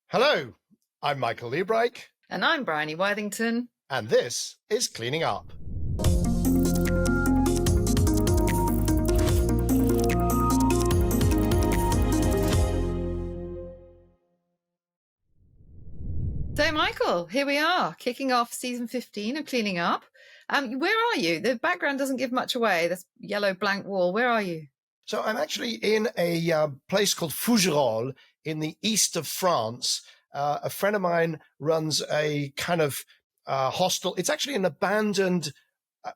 Hello, I'm Michael Liebreich, And I'm Bryony Worthington. and this is Cleaning Up. So, Michael, here we are, kicking off season 15 of Cleaning Up. Where are you? The background doesn't give much away. This yellow blank wall. Where are you? So I'm actually in a place called Fougerolles in the east of France. A friend of mine runs a kind of hostel. It's actually an abandoned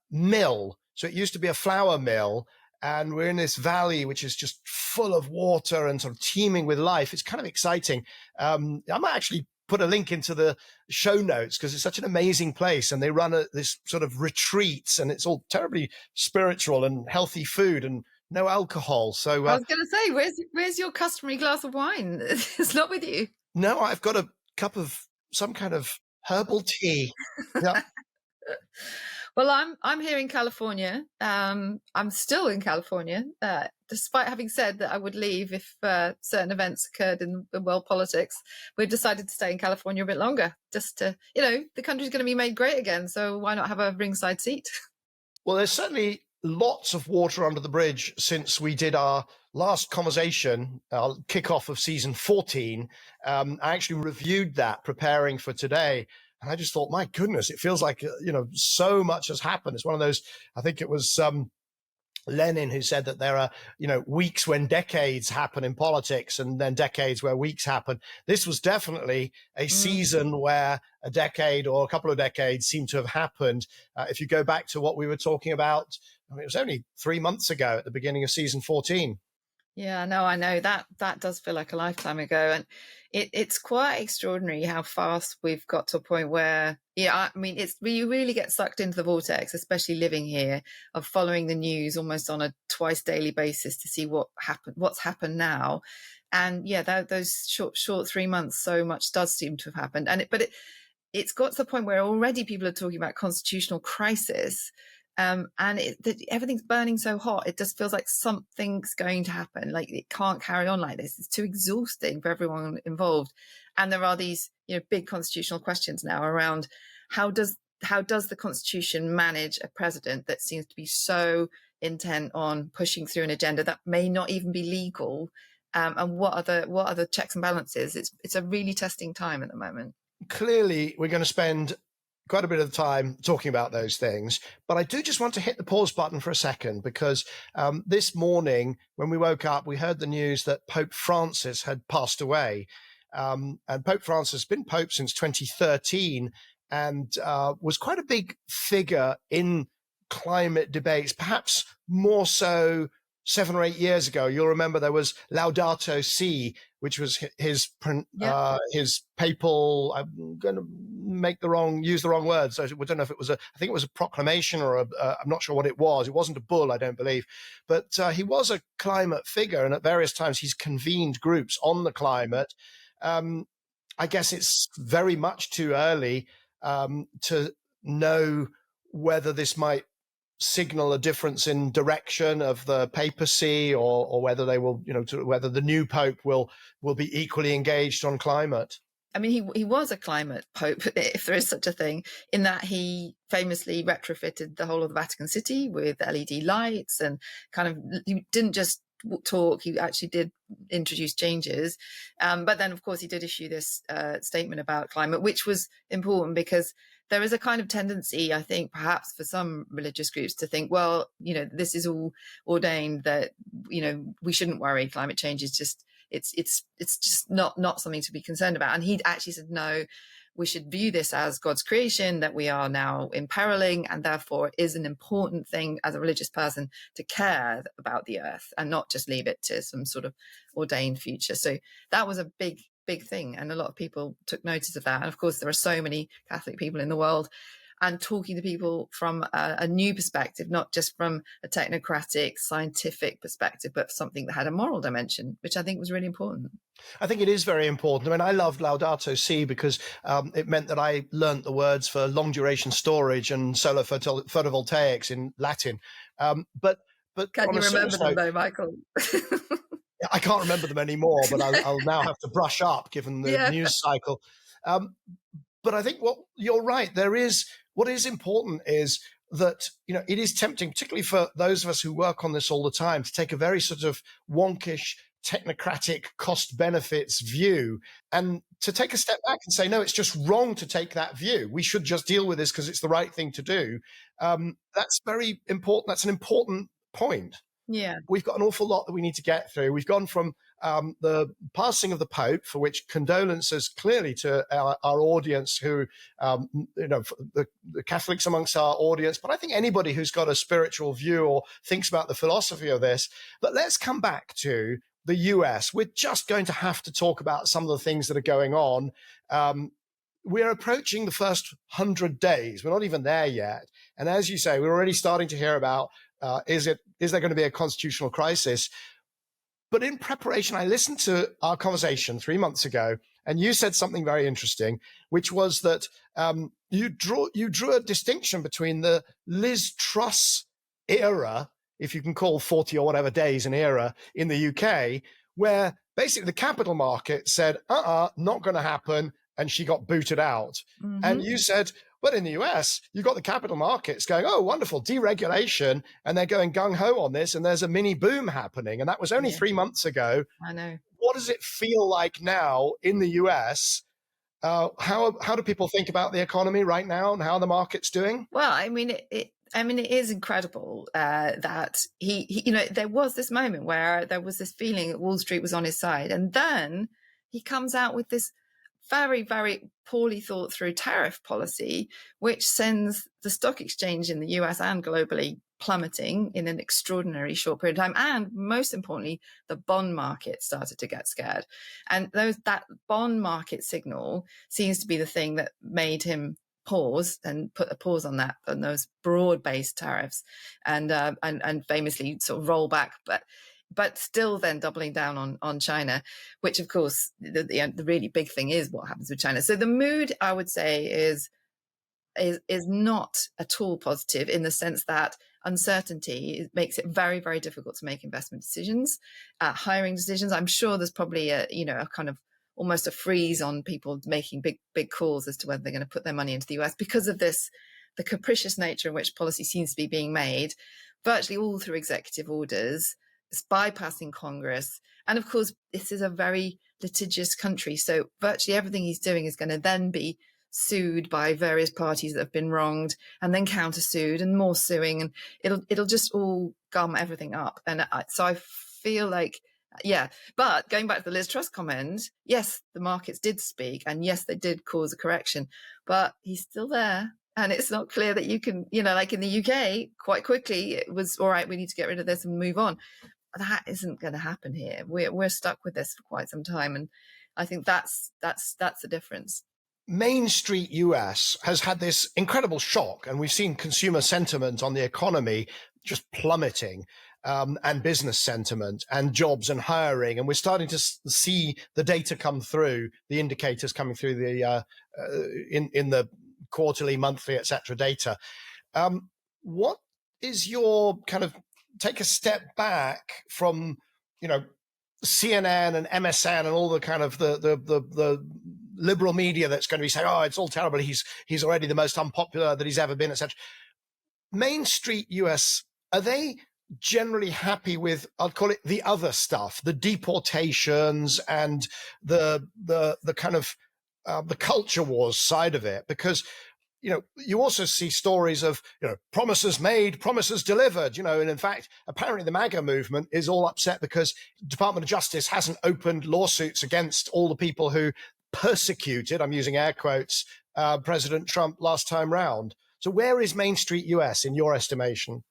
mill. So it used to be a flour mill. And we're in this valley, which is just full of water and sort of teeming with life. It's kind of exciting. I might actually put a link into the show notes because it's such an amazing place. And they run this sort of retreats, and it's all terribly spiritual and healthy food and no alcohol. So I was going to say, where's your customary glass of wine? It's not with you. no, I've got a cup of some kind of herbal tea. Yeah. Well, I'm here in California. I'm still in California, despite having said that I would leave if certain events occurred in world politics. We've decided to stay in California a bit longer, just to, the country's going to be made great again. So why not have a ringside seat? Well, there's certainly lots of water under the bridge since we did our last conversation, our kickoff of season 14. I actually reviewed that preparing for today. And I just thought, my goodness, it feels like, so much has happened. It's one of those, I think it was Lenin who said that there are, weeks when decades happen in politics and then decades where weeks happen. This was definitely a season where a decade or a couple of decades seem to have happened. If you go back to what we were talking about, it was only 3 months ago at the beginning of season 14. Yeah, no, I know that does feel like a lifetime ago. And it's quite extraordinary how fast we've got to a point where, you really get sucked into the vortex, especially living here, of following the news almost on a twice daily basis to see what's happened now. And yeah, those short 3 months, so much does seem to have happened. It's got to the point where already people are talking about constitutional crisis. Everything's burning so hot, it just feels like something's going to happen. Like, it can't carry on like this. It's too exhausting for everyone involved. And there are these, big constitutional questions now around how does the Constitution manage a president that seems to be so intent on pushing through an agenda that may not even be legal, and what are the checks and balances? It's a really testing time at the moment. Clearly, we're going to spend quite a bit of time talking about those things, but I do just want to hit the pause button for a second because this morning when we woke up, we heard the news that Pope Francis had passed away. And Pope Francis has been Pope since 2013 and was quite a big figure in climate debates, perhaps more so 7 or 8 years ago. You'll remember there was Laudato Si, which was his papal, I'm going to use the wrong word. So I don't know if it was I think it was a proclamation or I'm not sure what it was. It wasn't a bull, I don't believe. But he was a climate figure. And at various times he's convened groups on the climate. I guess it's very much too early to know whether this might signal a difference in direction of the papacy or whether they will, whether the new pope will be equally engaged on climate. I mean, he was a climate pope, if there is such a thing, in that he famously retrofitted the whole of the Vatican City with LED lights and he didn't just talk, he actually did introduce changes. But then, of course, he did issue this statement about climate, which was important because there is a kind of tendency, I think, perhaps for some religious groups to think, well, this is all ordained, that, we shouldn't worry. Climate change is just, it's just not something to be concerned about. And he actually said, no, we should view this as God's creation that we are now imperiling, and therefore it is an important thing as a religious person to care about the earth and not just leave it to some sort of ordained future. So that was a big thing, and a lot of people took notice of that. And of course, there are so many Catholic people in the world, and talking to people from a new perspective, not just from a technocratic, scientific perspective, but something that had a moral dimension, which I think was really important. I think it is very important. I mean, I loved Laudato Si because it meant that I learnt the words for long duration storage and solar photovoltaics in Latin. But can you remember them though, Michael? I can't remember them anymore, but I'll now have to brush up given the Yeah. news cycle. Um, but I think you're right. What is important is that, it is tempting, particularly for those of us who work on this all the time, to take a very sort of wonkish, technocratic cost benefits view and to take a step back and say, no, it's just wrong to take that view. We should just deal with this because it's the right thing to do. That's very important. That's an important point. Yeah. We've got an awful lot that we need to get through. We've gone from the passing of the Pope, for which condolences clearly to our audience, who, the Catholics amongst our audience, but I think anybody who's got a spiritual view or thinks about the philosophy of this. But let's come back to the US. We're just going to have to talk about some of the things that are going on. We're approaching the first 100 days. We're not even there yet. And as you say, we're already starting to hear about, is there going to be a constitutional crisis? But in preparation, I listened to our conversation 3 months ago, and you said something very interesting, which was that you drew a distinction between the Liz Truss era, if you can call 40 or whatever days an era, in the UK, where basically the capital market said, not going to happen, and she got booted out. Mm-hmm. And you said, but in the US, you've got the capital markets going, oh, wonderful, deregulation, and they're going gung-ho on this, and there's a mini boom happening. And that was only 3 months ago. I know. What does it feel like now in the US? How do people think about the economy right now and how the market's doing? Well, I mean, it is incredible that he, there was this moment where there was this feeling that Wall Street was on his side. And then he comes out with this very, very poorly thought through tariff policy, which sends the stock exchange in the US and globally plummeting in an extraordinary short period of time. And most importantly, the bond market started to get scared. And that bond market signal seems to be the thing that made him pause and put a pause on those broad-based tariffs and famously sort of roll back. But still then doubling down on China, which of course the really big thing is what happens with China. So the mood, I would say, is not at all positive, in the sense that uncertainty makes it very, very difficult to make investment decisions, hiring decisions. I'm sure there's probably a kind of almost a freeze on people making big calls as to whether they're going to put their money into the US because of the capricious nature in which policy seems to be being made, virtually all through executive orders. It's bypassing Congress. And of course, this is a very litigious country. So virtually everything he's doing is going to then be sued by various parties that have been wronged, and then countersued and more suing. And it'll just all gum everything up. And so I feel like, yeah. But going back to the Liz Truss comment, yes, the markets did speak. And yes, they did cause a correction. But he's still there. And it's not clear that you can, like in the UK, quite quickly, it was, all right, we need to get rid of this and move on. That isn't going to happen here. We're stuck with this for quite some time, and I think that's the difference. Main Street US has had this incredible shock, and we've seen consumer sentiment on the economy just plummeting, and business sentiment and jobs and hiring, and we're starting to see the data come through, the indicators coming through the in the quarterly, monthly, etc. data. What is your kind of take a step back from, CNN and MSN and all the kind of the liberal media that's going to be saying, oh, it's all terrible, he's already the most unpopular that he's ever been, etc. Main Street US, are they generally happy with, I'll call it the other stuff, the deportations and the kind of the culture wars side of it? Because you also see stories of, promises made, promises delivered, and in fact, apparently the MAGA movement is all upset because the Department of Justice hasn't opened lawsuits against all the people who persecuted, I'm using air quotes, President Trump last time round. So where is Main Street US in your estimation?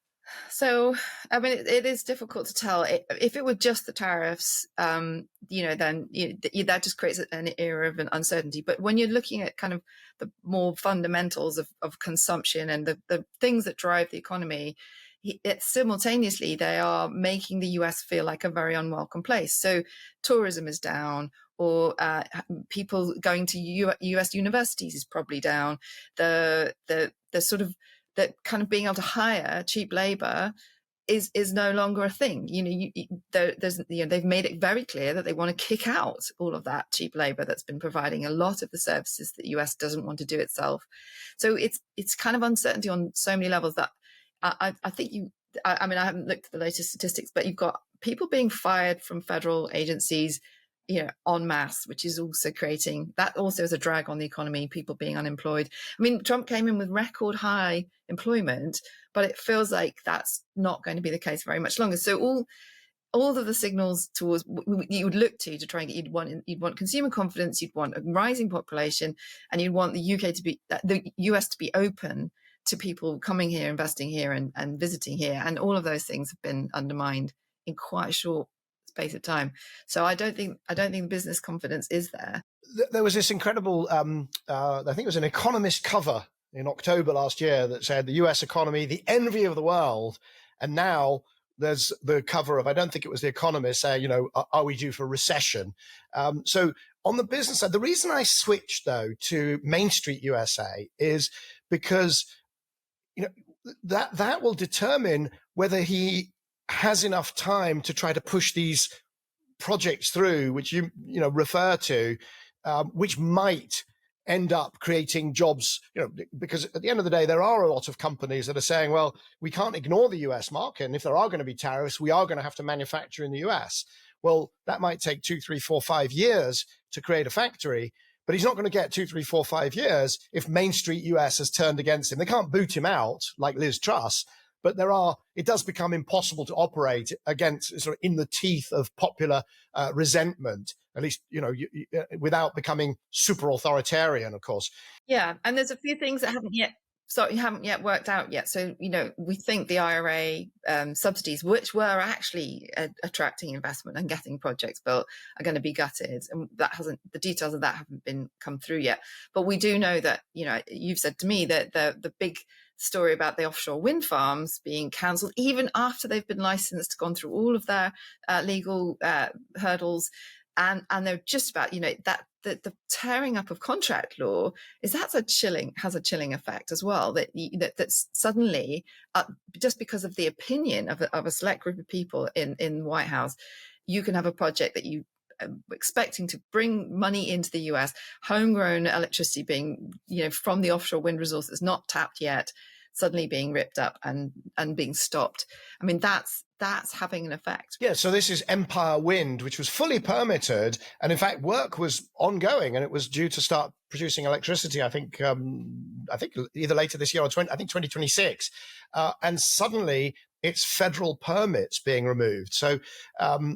So, I mean, it is difficult to tell. If it were just the tariffs, then that just creates an era of an uncertainty. But when you're looking at kind of the more fundamentals of consumption and the things that drive the economy, simultaneously, they are making the US feel like a very unwelcome place. So tourism is down, or people going to US universities is probably down. The sort of that kind of being able to hire cheap labor is no longer a thing. They've made it very clear that they want to kick out all of that cheap labor that's been providing a lot of the services that the US doesn't want to do itself. So it's kind of uncertainty on so many levels that I think I mean, I haven't looked at the latest statistics, but you've got people being fired from federal agencies, en masse, which is also creating, that also is a drag on the economy, people being unemployed. I mean, Trump came in with record high employment, but it feels like that's not going to be the case very much longer. So all of the signals towards you would look to try and get, you'd want consumer confidence, you'd want a rising population, and you'd want the US to be open to people coming here, investing here, and visiting here. And all of those things have been undermined in quite a short space of time. So I don't think business confidence is there. There was this incredible, I think it was an Economist cover in October last year that said the US economy, the envy of the world. And now there's the cover of, I don't think it was the Economist saying, are we due for recession? So on the business side, the reason I switched though to Main Street USA is because that will determine whether he has enough time to try to push these projects through, which you refer to, which might end up creating jobs, because at the end of the day, there are a lot of companies that are saying, well, we can't ignore the US market. And if there are going to be tariffs, we are going to have to manufacture in the US. Well, that might take 2, 3, 4, 5 years to create a factory. But he's not going to get 2, 3, 4, 5 years if Main Street US has turned against him. They can't boot him out like Liz Truss, but it does become impossible to operate against, sort of in the teeth of popular resentment, at least, without becoming super authoritarian, of course. Yeah. And there's a few things that haven't yet worked out yet. So, we think the IRA subsidies, which were actually attracting investment and getting projects built, are going to be gutted. And the details of that haven't come through yet. But we do know that, you've said to me that the big story about the offshore wind farms being cancelled, even after they've been licensed, gone through all of their legal hurdles. And they're just about, that the tearing up of contract law has a chilling effect as well. That suddenly, just because of the opinion of a select group of people in the White House, you can have a project that you expecting to bring money into the US, homegrown electricity being, from the offshore wind resources not tapped yet, suddenly being ripped up and being stopped. I mean, that's having an effect. Yeah, so this is Empire Wind, which was fully permitted, and in fact, work was ongoing, and it was due to start producing electricity. I think either later this year or 2026, and suddenly it's federal permits being removed. So,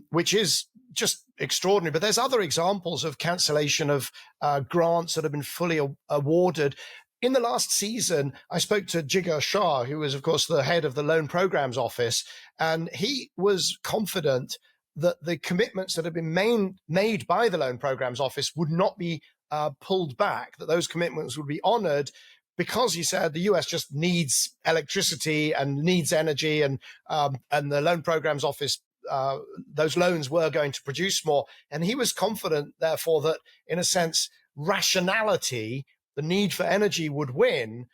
which is just extraordinary. But there's other examples of cancellation of grants that have been fully awarded. In the last season, I spoke to Jigar Shah, who was, of course, the head of the Loan Programs Office, and he was confident that the commitments that had been made by the Loan Programs Office would not be pulled back, that those commitments would be honored, because he said the US just needs electricity and needs energy, and the Loan Programs Office, those loans were going to produce more. And he was confident, therefore, that in a sense, rationality, the need for energy, would win.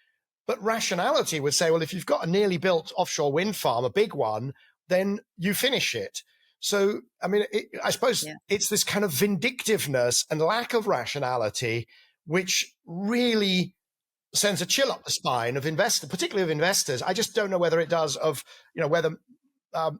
But rationality would say, well, if you've got a nearly built offshore wind farm, a big one, then you finish it. So, I mean, I suppose it's this kind of vindictiveness and lack of rationality, which really sends a chill up the spine of investors, particularly of investors. I just don't know whether it does of, whether, as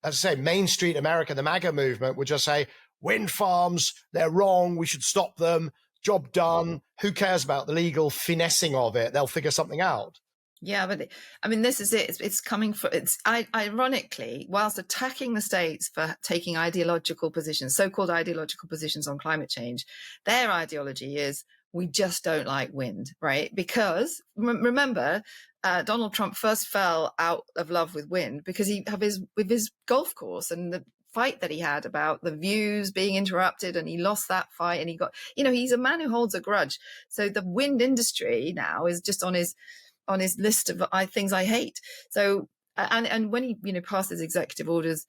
I say, Main Street America, the MAGA movement would just say, wind farms, they're wrong, we should stop them. Job done. Who cares about the legal finessing of it? They'll figure something out. Yeah, but I mean, this is it. It's coming for. Ironically, whilst attacking the states for taking ideological positions, so-called ideological positions on climate change, their ideology is we just don't like wind, right? Because remember, Donald Trump first fell out of love with wind because with his golf course and the fight that he had about the views being interrupted, and he lost that fight, and he got, he's a man who holds a grudge. So the wind industry now is just on his list of things I hate. So and when he passes executive orders,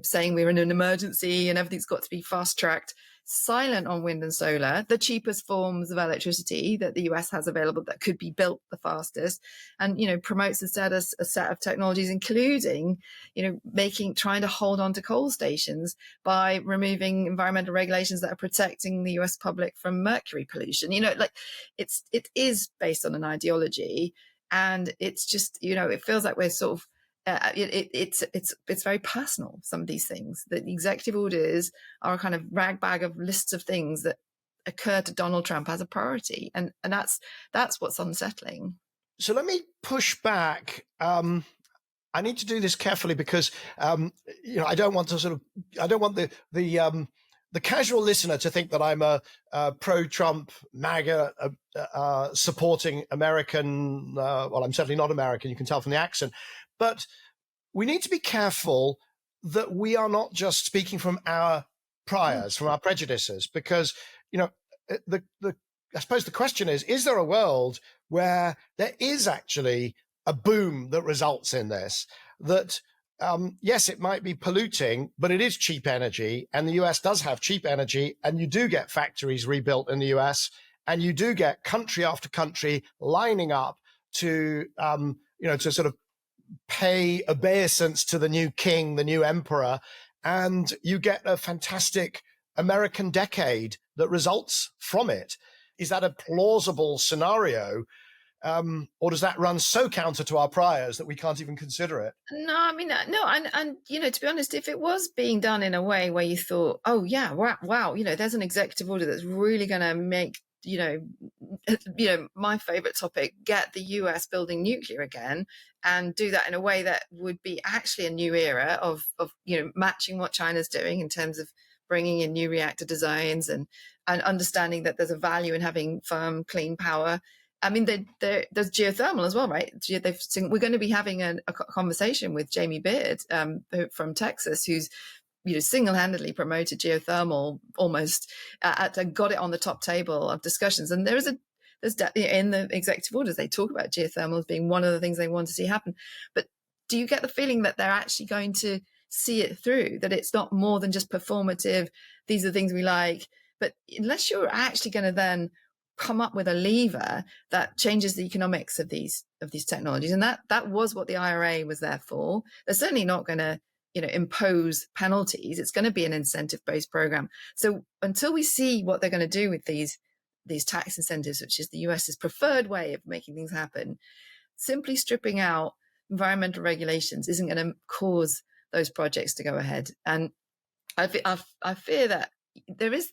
saying we're in an emergency and everything's got to be fast tracked, silent on wind and solar, the cheapest forms of electricity that the US has available that could be built the fastest, and, promotes instead a set of technologies, including, trying to hold on to coal stations by removing environmental regulations that are protecting the US public from mercury pollution. It is based on an ideology, and it's just, it feels like we're sort of, it's very personal, some of these things. The executive orders are a kind of ragbag of lists of things that occur to Donald Trump as a priority, and that's what's unsettling. So let me push back. I need to do this carefully because I don't want the casual listener to think that I'm a pro-Trump, MAGA supporting American. Well, I'm certainly not American. You can tell from the accent. But we need to be careful that we are not just speaking from our priors, from our prejudices, because, I suppose the question is there a world where there is actually a boom that results in this, that, yes, it might be polluting, but it is cheap energy, and the US does have cheap energy, and you do get factories rebuilt in the US, and you do get country after country lining up to, to sort of pay obeisance to the new king, the new emperor, and you get a fantastic American decade that results from it. Is that a plausible scenario? Or does that run so counter to our priors that we can't even consider it? No, I mean, no. And to be honest, if it was being done in a way where you thought, oh, yeah, wow, there's an executive order that's really going to make, my favorite topic, get the US building nuclear again, and do that in a way that would be actually a new era of matching what China's doing in terms of bringing in new reactor designs and understanding that there's a value in having firm, clean power. I mean, there's geothermal as well, right? We're going to be having a conversation with Jamie Beard from Texas, who's single-handedly promoted geothermal almost and got it on the top table of discussions. And there's in the executive orders, they talk about geothermal as being one of the things they want to see happen. But do you get the feeling that they're actually going to see it through, that it's not more than just performative, these are the things we like? But unless you're actually going to then come up with a lever that changes the economics of these technologies, and that was what the IRA was there for. They're certainly not going to impose penalties. It's going to be an incentive-based program. So until we see what they're going to do with these tax incentives, which is the US's preferred way of making things happen, simply stripping out environmental regulations isn't going to cause those projects to go ahead. And I fear that there is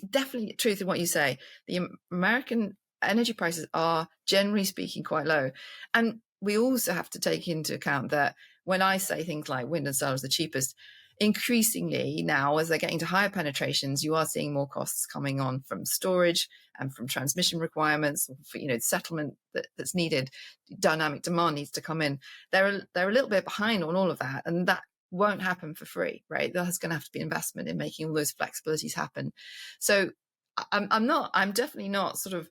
definitely truth in what you say. The American energy prices are, generally speaking, quite low. And we also have to take into account that when I say things like wind and solar is the cheapest, increasingly now, as they're getting to higher penetrations, you are seeing more costs coming on from storage and from transmission requirements, for, settlement that's needed. Dynamic demand needs to come in. They're a little bit behind on all of that, and that won't happen for free, right? There's going to have to be investment in making all those flexibilities happen. So I'm definitely not sort of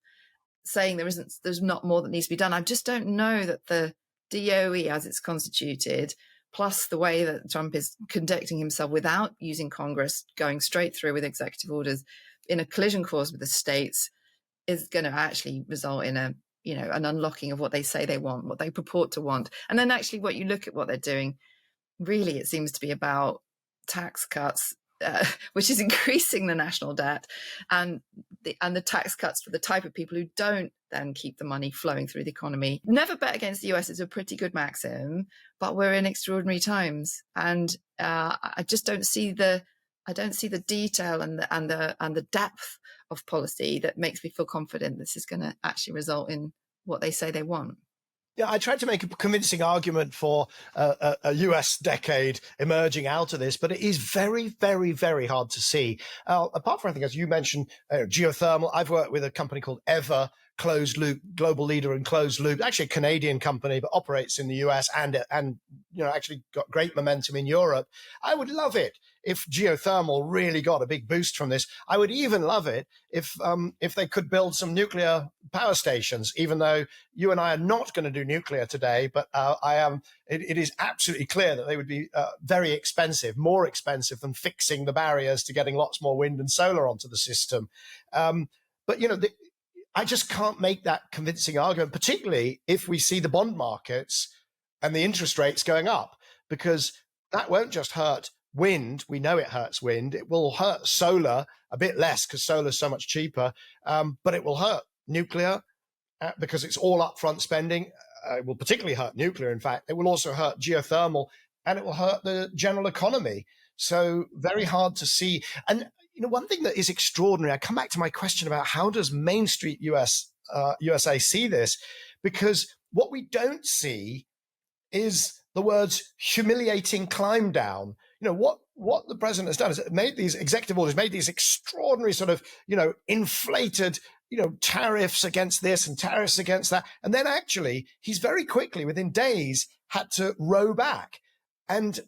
saying there's not more that needs to be done. I just don't know that the DOE as it's constituted, plus the way that Trump is conducting himself without using Congress, going straight through with executive orders in a collision course with the states, is going to actually result in an unlocking of what they say they want, what they purport to want. And then actually what you look at what they're doing, really it seems to be about tax cuts, which is increasing the national debt, and the tax cuts for the type of people who don't then keep the money flowing through the economy. Never bet against the US is a pretty good maxim, but we're in extraordinary times, and I just don't see the detail and the depth of policy that makes me feel confident this is going to actually result in what they say they want. Yeah, I tried to make a convincing argument for a US decade emerging out of this, but it is very, very, very hard to see. Apart from, I think, as you mentioned, geothermal, I've worked with a company called Ever, closed loop, global leader in closed loop, actually a Canadian company, but operates in the US and actually got great momentum in Europe. I would love it if geothermal really got a big boost from this. I would even love it if they could build some nuclear power stations, even though you and I are not going to do nuclear today, but it is absolutely clear that they would be very expensive, more expensive than fixing the barriers to getting lots more wind and solar onto the system. But, I just can't make that convincing argument, particularly if we see the bond markets and the interest rates going up, because that won't just hurt wind. We know it hurts wind. It will hurt solar a bit less because solar is so much cheaper, but it will hurt nuclear because it's all upfront spending. It will particularly hurt nuclear, in fact. It will also hurt geothermal, and it will hurt the general economy. So very hard to see. And one thing that is extraordinary, I come back to my question about how does Main Street USA see this? Because what we don't see is the words humiliating climb down. What the president has done is made these executive orders, made these extraordinary sort of, inflated, tariffs against this and tariffs against that. And then actually he's very quickly, within days, had to row back. And,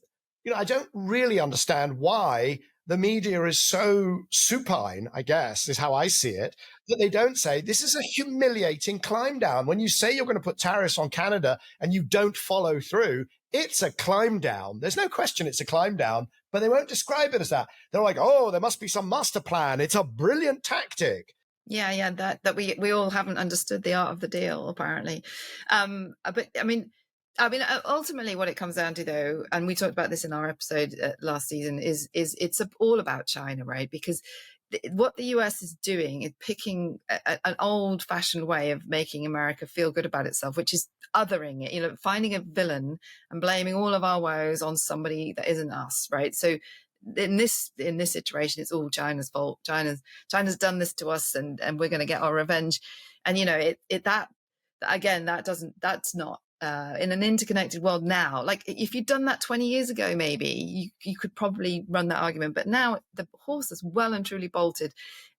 I don't really understand why the media is so supine, I guess, is how I see it, that they don't say this is a humiliating climb down. When you say you're going to put tariffs on Canada and you don't follow through, it's a climb down. There's no question it's a climb down, but they won't describe it as that. They're like, oh, there must be some master plan. It's a brilliant tactic. Yeah, that we all haven't understood the art of the deal, apparently. But I mean, ultimately, what it comes down to, though, and we talked about this in our episode last season, is it's all about China, right? Because what the US is doing is picking an old-fashioned way of making America feel good about itself, which is othering it, finding a villain and blaming all of our woes on somebody that isn't us, right? So in this situation, it's all China's fault. China's done this to us, and we're going to get our revenge. And that's not. In an interconnected world now, like if you'd done that 20 years ago, maybe you could probably run that argument. But now the horse is well and truly bolted,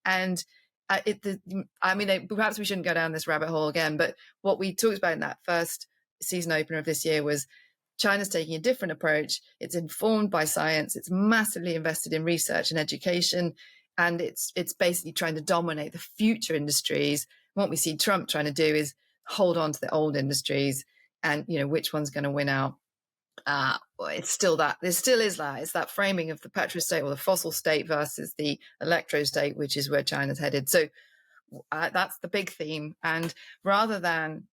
and perhaps we shouldn't go down this rabbit hole again. But what we talked about in that first season opener of this year was China's taking a different approach. It's informed by science. It's massively invested in research and education, and it's basically trying to dominate the future industries. What we see Trump trying to do is hold on to the old industries. And which one's going to win out? It's still that. There still is that. It's that framing of the petrostate or the fossil state versus the electrostate, which is where China's headed. So that's the big theme. And rather than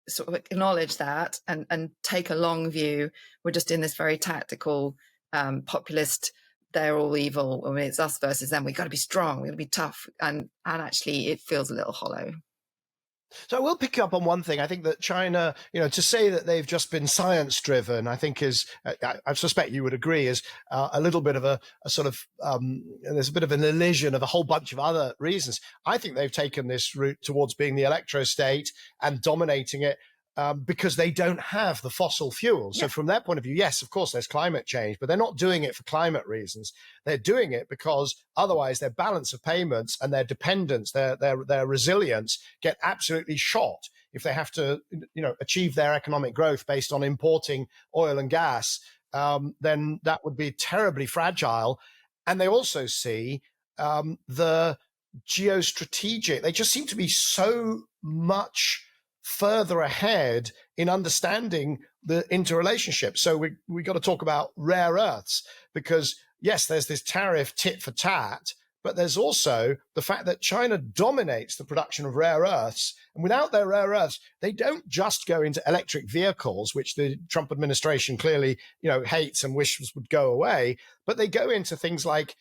sort of acknowledge that and take a long view, we're just in this very tactical, populist. They're all evil. I mean, it's us versus them. We've got to be strong. We've got to be tough. And actually, it feels a little hollow. So I will pick up on one thing. I think that China, to say that they've just been science driven, I think is, I suspect you would agree, is a little bit of a sort of, there's a bit of an elision of a whole bunch of other reasons. I think they've taken this route towards being the electrostate and dominating it because they don't have the fossil fuels. So from their point of view, yes, of course, there's climate change, but they're not doing it for climate reasons. They're doing it because otherwise their balance of payments and their dependence, their resilience get absolutely shot if they have to, achieve their economic growth based on importing oil and gas. Then that would be terribly fragile. And they also see the geostrategic. They just seem to be so much further ahead in understanding the interrelationship. So we got to talk about rare earths because, yes, there's this tariff tit for tat, but there's also the fact that China dominates the production of rare earths. And without their rare earths, they don't just go into electric vehicles, which the Trump administration clearly, hates and wishes would go away, but they go into things like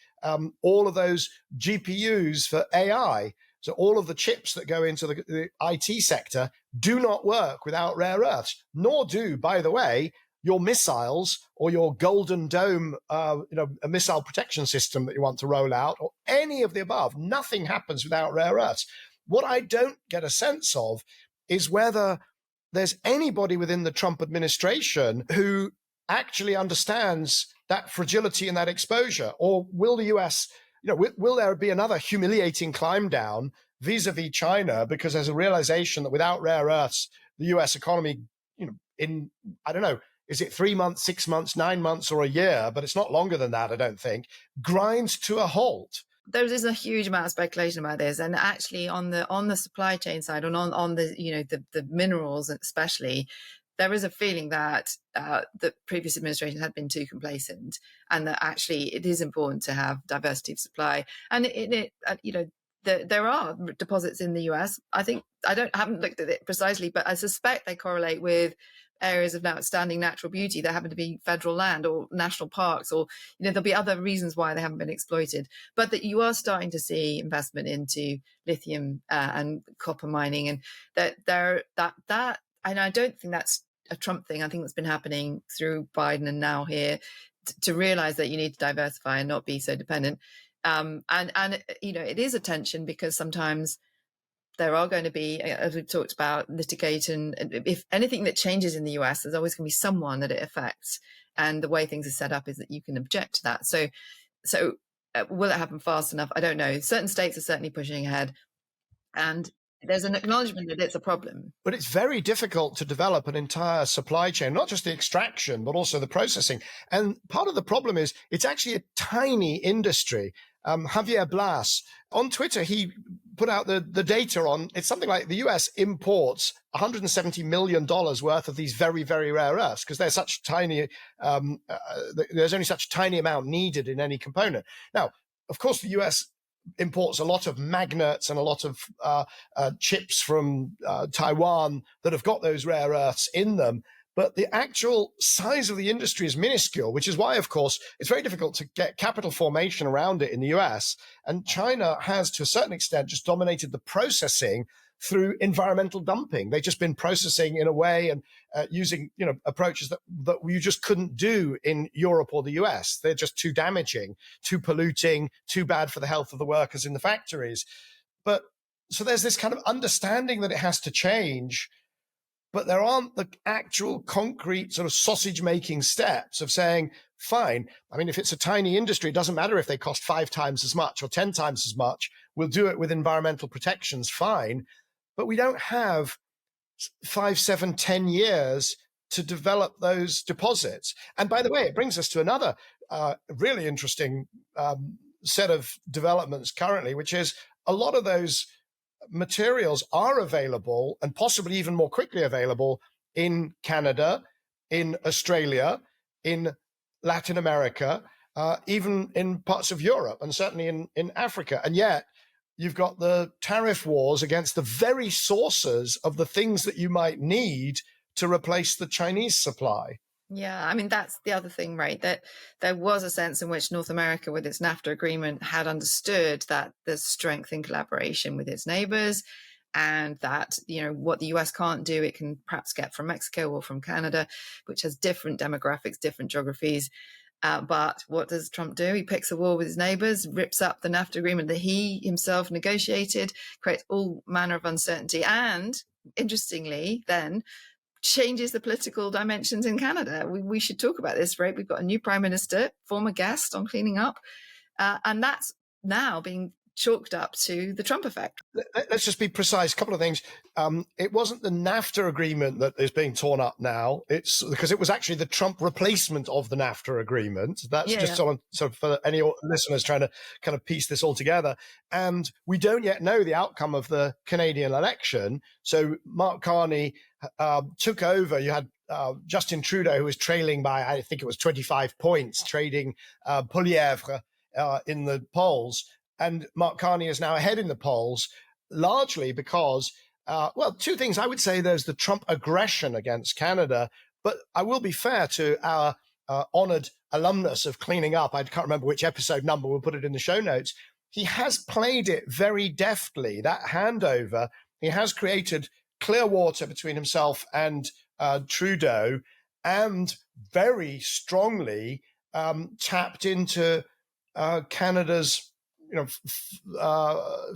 all of those GPUs for AI. So all of the chips that go into the IT sector do not work without rare earths, nor do, by the way, your missiles or your Golden Dome, a missile protection system that you want to roll out, or any of the above. Nothing happens without rare earths. What I don't get a sense of is whether there's anybody within the Trump administration who actually understands that fragility and that exposure, or will the US... will there be another humiliating climb down vis-a-vis China because there's a realization that without rare earths, the US economy, in, I don't know, is it 3 months, 6 months, 9 months, or a year? But it's not longer than that, I don't think, grinds to a halt. there is a huge amount of speculation about this, and actually on the supply chain side, and on the the minerals especially, there is a feeling that the previous administration had been too complacent, and that actually it is important to have diversity of supply. And there are deposits in the US. I think haven't looked at it precisely, but I suspect they correlate with areas of outstanding natural beauty that happen to be federal land or national parks, or there'll be other reasons why they haven't been exploited. But that you are starting to see investment into lithium and copper mining, and that and I don't think that's a Trump thing. I think that's been happening through Biden and now here, to realize that you need to diversify and not be so dependent. And it is a tension, because sometimes there are going to be, as we've talked about, litigate, and if anything that changes in the US, there's always going to be someone that it affects. And the way things are set up is that you can object to that. So will it happen fast enough? I don't know. Certain states are certainly pushing ahead, and there's an acknowledgement that it's a problem. But it's very difficult to develop an entire supply chain, not just the extraction, but also the processing. And part of the problem is it's actually a tiny industry. Javier Blas, on Twitter, he put out the data on, it's something like the US imports $170 million worth of these very, very rare earths, because they're such tiny, there's only such a tiny amount needed in any component. Now, of course, the US imports a lot of magnets and a lot of chips from Taiwan that have got those rare earths in them. But the actual size of the industry is minuscule, which is why, of course, it's very difficult to get capital formation around it in the US. And China has, to a certain extent, just dominated the processing through environmental dumping. They've just been processing in a way and using approaches that you just couldn't do in Europe or the US. They're just too damaging, too polluting, too bad for the health of the workers in the factories. But so there's this kind of understanding that it has to change, but there aren't the actual concrete sort of sausage making steps of saying, fine, I mean, if it's a tiny industry, it doesn't matter if they cost 5 times as much or 10 times as much. We'll do it with environmental protections, fine. But we don't have 5, 7, 10 years to develop those deposits. And by the way, it brings us to another really interesting set of developments currently, which is a lot of those materials are available, and possibly even more quickly available, in Canada, in Australia, in Latin America, even in parts of Europe, and certainly in Africa. And yet you've got the tariff wars against the very sources of the things that you might need to replace the Chinese supply. Yeah, I mean, that's the other thing, right? That there was a sense in which North America, with its NAFTA agreement, had understood that there's strength in collaboration with its neighbors, and that, what the US can't do, it can perhaps get from Mexico or from Canada, which has different demographics, different geographies. But what does Trump do? He picks a war with his neighbors, rips up the NAFTA agreement that he himself negotiated, creates all manner of uncertainty, and interestingly, then changes the political dimensions in Canada. We should talk about this, right? We've got a new prime minister, former guest on Cleaning Up, and that's now being chalked up to the Trump effect. Let's just be precise. A couple of things. It wasn't the NAFTA agreement that is being torn up now. It's because it was actually the Trump replacement of the NAFTA agreement. That's so for any listeners trying to kind of piece this all together. And we don't yet know the outcome of the Canadian election. So Mark Carney took over. You had Justin Trudeau, who was trailing by, I think it was 25 points, trading Poilievre in the polls. And Mark Carney is now ahead in the polls, largely because, two things. I would say there's the Trump aggression against Canada, but I will be fair to our honored alumnus of Cleaning Up. I can't remember which episode number. We'll put it in the show notes. He has played it very deftly, that handover. He has created clear water between himself and Trudeau, and very strongly tapped into Canada's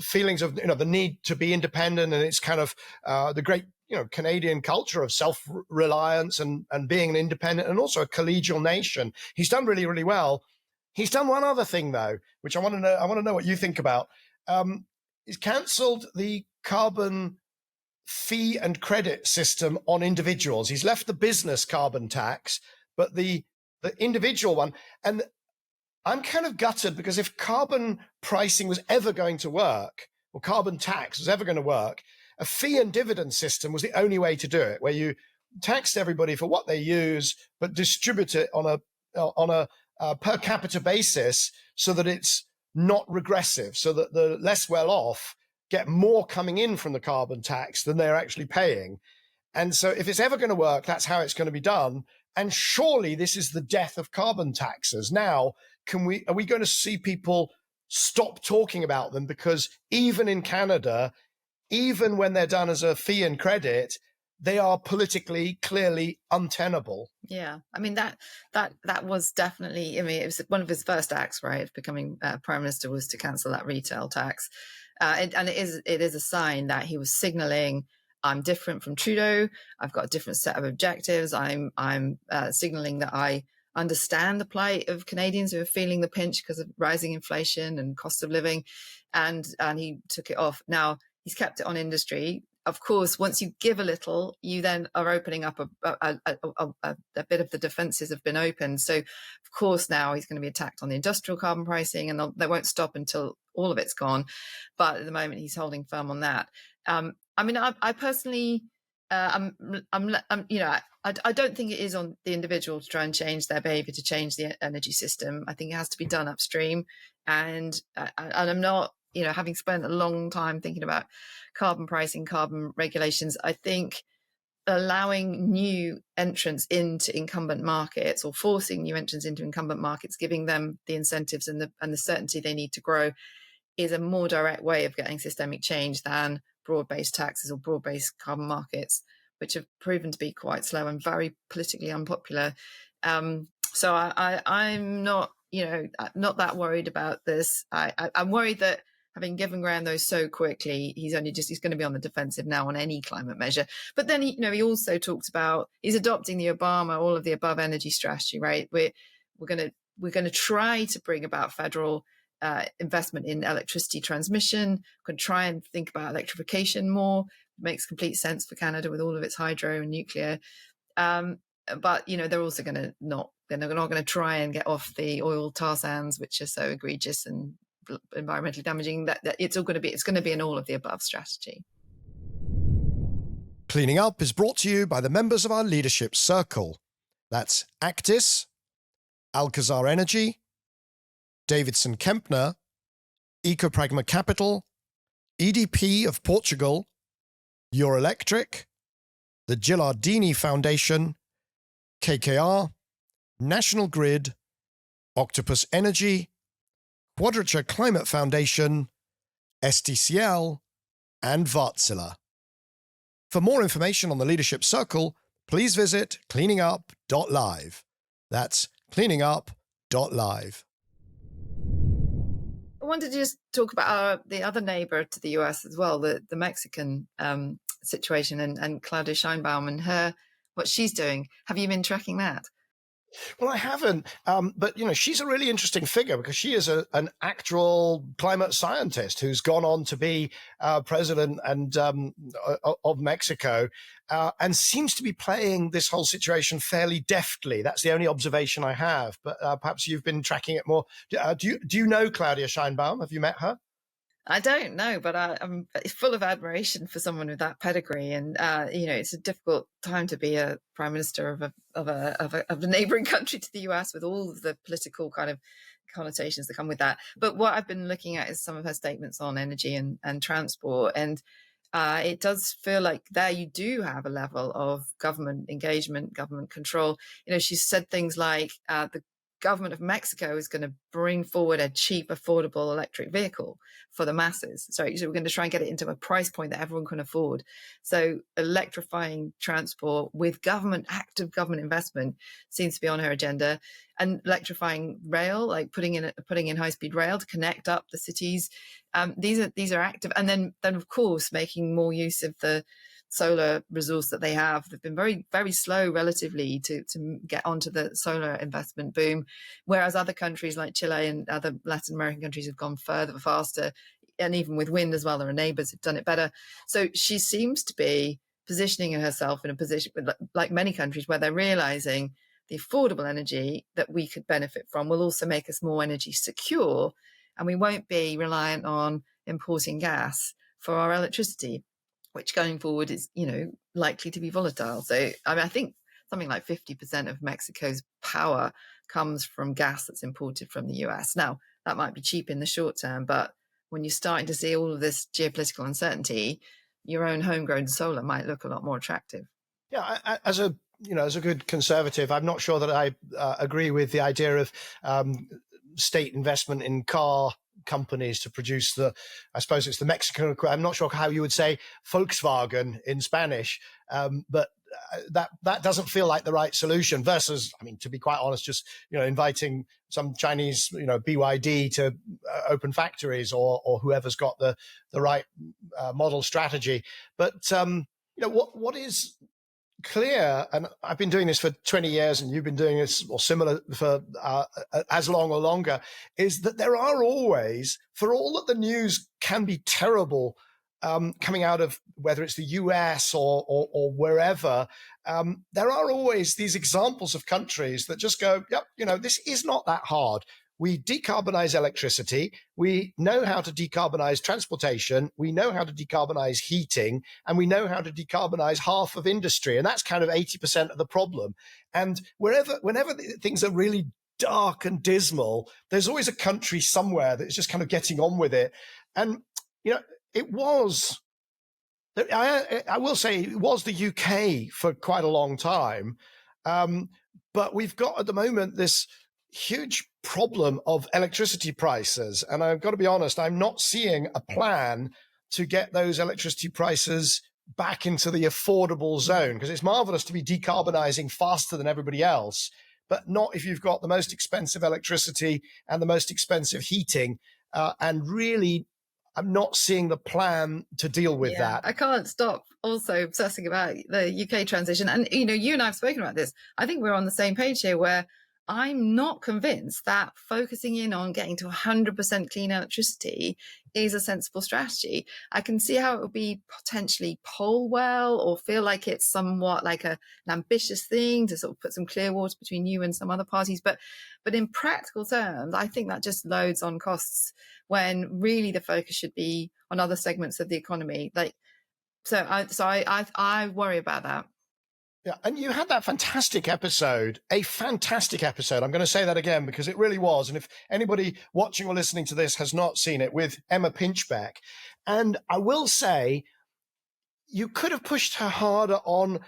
feelings of the need to be independent, and it's kind of the great Canadian culture of self-reliance and being an independent and also a collegial nation. He's done really, really well. He's done one other thing though, which I want to know what you think about. He's cancelled the carbon fee and credit system on individuals. He's left the business carbon tax, but the individual one. And I'm kind of gutted, because if carbon pricing was ever going to work, or carbon tax was ever going to work, a fee and dividend system was the only way to do it, where you taxed everybody for what they use, but distribute it on a per capita basis, so that it's not regressive, so that the less well off get more coming in from the carbon tax than they're actually paying. And so if it's ever going to work, that's how it's going to be done. And surely this is the death of carbon taxes. Now, are we going to see people stop talking about them? Because even in Canada, even when they're done as a fee and credit, they are politically clearly untenable. Yeah, I mean that was definitely. I mean, it was one of his first acts, right, of becoming prime minister, was to cancel that retail tax, and it is a sign that he was signalling, I'm different from Trudeau. I've got a different set of objectives. I'm signalling that I understand the plight of Canadians who are feeling the pinch because of rising inflation and cost of living, and he took it off. Now he's kept it on industry. Of course, once you give a little, you then are opening up a bit of the defences have been opened. So, of course, now he's going to be attacked on the industrial carbon pricing, and they won't stop until all of it's gone. But at the moment, he's holding firm on that. I mean, I personally, I don't think it is on the individual to try and change their behaviour, to change the energy system. I think it has to be done upstream, and I'm not. Having spent a long time thinking about carbon pricing, carbon regulations, I think allowing new entrants into incumbent markets, or forcing new entrants into incumbent markets, giving them the incentives and the certainty they need to grow, is a more direct way of getting systemic change than broad-based taxes or broad-based carbon markets, which have proven to be quite slow and very politically unpopular. So I'm not, not that worried about this. I'm worried that, having given ground though so quickly, he's going to be on the defensive now on any climate measure. But then he also talked about he's adopting the Obama all of the above energy strategy, right? We're going to try to bring about federal investment in electricity transmission. We're going to try and think about electrification more. It makes complete sense for Canada with all of its hydro and nuclear. But they're also they're not going to try and get off the oil tar sands, which are so egregious and environmentally damaging, that it's going to be an all of the above strategy. Cleaning Up is brought to you by the members of our leadership circle. That's Actis, Alcazar Energy, Davidson Kempner, Ecopragma Capital, EDP of Portugal, Eurelectric, the Gilardini Foundation, KKR, National Grid, Octopus Energy, Quadrature Climate Foundation, STCL, and Wärtsilä. For more information on the Leadership Circle, please visit cleaningup.live. That's cleaningup.live. I wanted to just talk about the other neighbour to the US as well, the Mexican situation, and Claudia Sheinbaum and what she's doing. Have you been tracking that? Well, I haven't, but she's a really interesting figure, because she is an actual climate scientist who's gone on to be president of Mexico, and seems to be playing this whole situation fairly deftly. That's the only observation I have. But perhaps you've been tracking it more. Do you know Claudia Sheinbaum? Have you met her? I don't know, but I'm full of admiration for someone with that pedigree, and it's a difficult time to be a prime minister of a neighbouring country to the US, with all of the political kind of connotations that come with that. But what I've been looking at is some of her statements on energy and transport, and it does feel like there you do have a level of government engagement, government control. She's said things like the government of Mexico is going to bring forward a cheap, affordable electric vehicle for the masses. So we're going to try and get it into a price point that everyone can afford. So electrifying transport with active government investment seems to be on her agenda, and electrifying rail, like putting in high-speed rail to connect up the cities. These are active, and then of course making more use of the solar resource that they have. They've been very, very slow relatively to get onto the solar investment boom, whereas other countries like Chile and other Latin American countries have gone further, faster, and even with wind as well, there are neighbours who've done it better. So she seems to be positioning herself in a position, like many countries, where they're realising the affordable energy that we could benefit from will also make us more energy secure, and we won't be reliant on importing gas for our electricity, which going forward is, likely to be volatile. So, I think something like 50% of Mexico's power comes from gas that's imported from the US. Now, that might be cheap in the short term, but when you're starting to see all of this geopolitical uncertainty, your own homegrown solar might look a lot more attractive. Yeah, as a good conservative, I'm not sure that I agree with the idea of state investment in car companies to produce I suppose it's the Mexican, I'm not sure how you would say Volkswagen in Spanish, but that doesn't feel like the right solution versus, to be quite honest, just, inviting some Chinese, BYD to open factories or whoever's got the right model strategy. But, what is clear, and I've been doing this for 20 years and you've been doing this or similar for as long or longer, is that there are always, for all that the news can be terrible, coming out of whether it's the US or wherever, there are always these examples of countries that just go, yep, this is not that hard. We decarbonize electricity. We know how to decarbonize transportation. We know how to decarbonize heating, and we know how to decarbonize half of industry. And that's kind of 80% of the problem. And whenever things are really dark and dismal, there's always a country somewhere that's just kind of getting on with it. And, it was, I will say, it was the UK for quite a long time. But we've got at the moment this huge problem of electricity prices. And I've got to be honest, I'm not seeing a plan to get those electricity prices back into the affordable zone, because it's marvelous to be decarbonizing faster than everybody else, but not if you've got the most expensive electricity and the most expensive heating. And really, I'm not seeing the plan to deal with that. I can't stop also obsessing about the UK transition. And, you and I have spoken about this. I think we're on the same page here, where I'm not convinced that focusing in on getting to 100% clean electricity is a sensible strategy. I can see how it would be potentially poll well or feel like it's somewhat like an ambitious thing to sort of put some clear water between you and some other parties. But in practical terms, I think that just loads on costs when really the focus should be on other segments of the economy. I worry about that. Yeah, and you had that fantastic episode. I'm going to say that again because it really was. And if anybody watching or listening to this has not seen it, with Emma Pinchbeck, and I will say, you could have pushed her harder on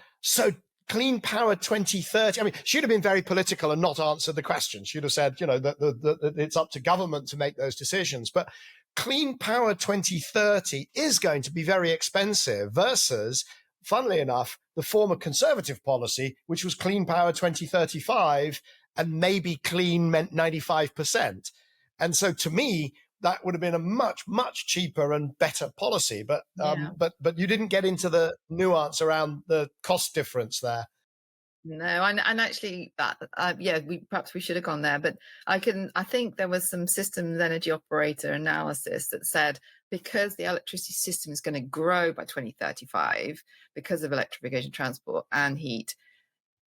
Clean Power 2030. She'd have been very political and not answered the question. She'd have said, that it's up to government to make those decisions. But Clean Power 2030 is going to be very expensive versus, funnily enough, the former Conservative policy, which was Clean Power 2035, and maybe clean meant 95%. And so to me, that would have been a much, much cheaper and better policy. But you didn't get into the nuance around the cost difference there. No, and actually, perhaps we should have gone there. But I think there was some systems energy operator analysis that said, because the electricity system is going to grow by 2035 because of electrification, transport and heat,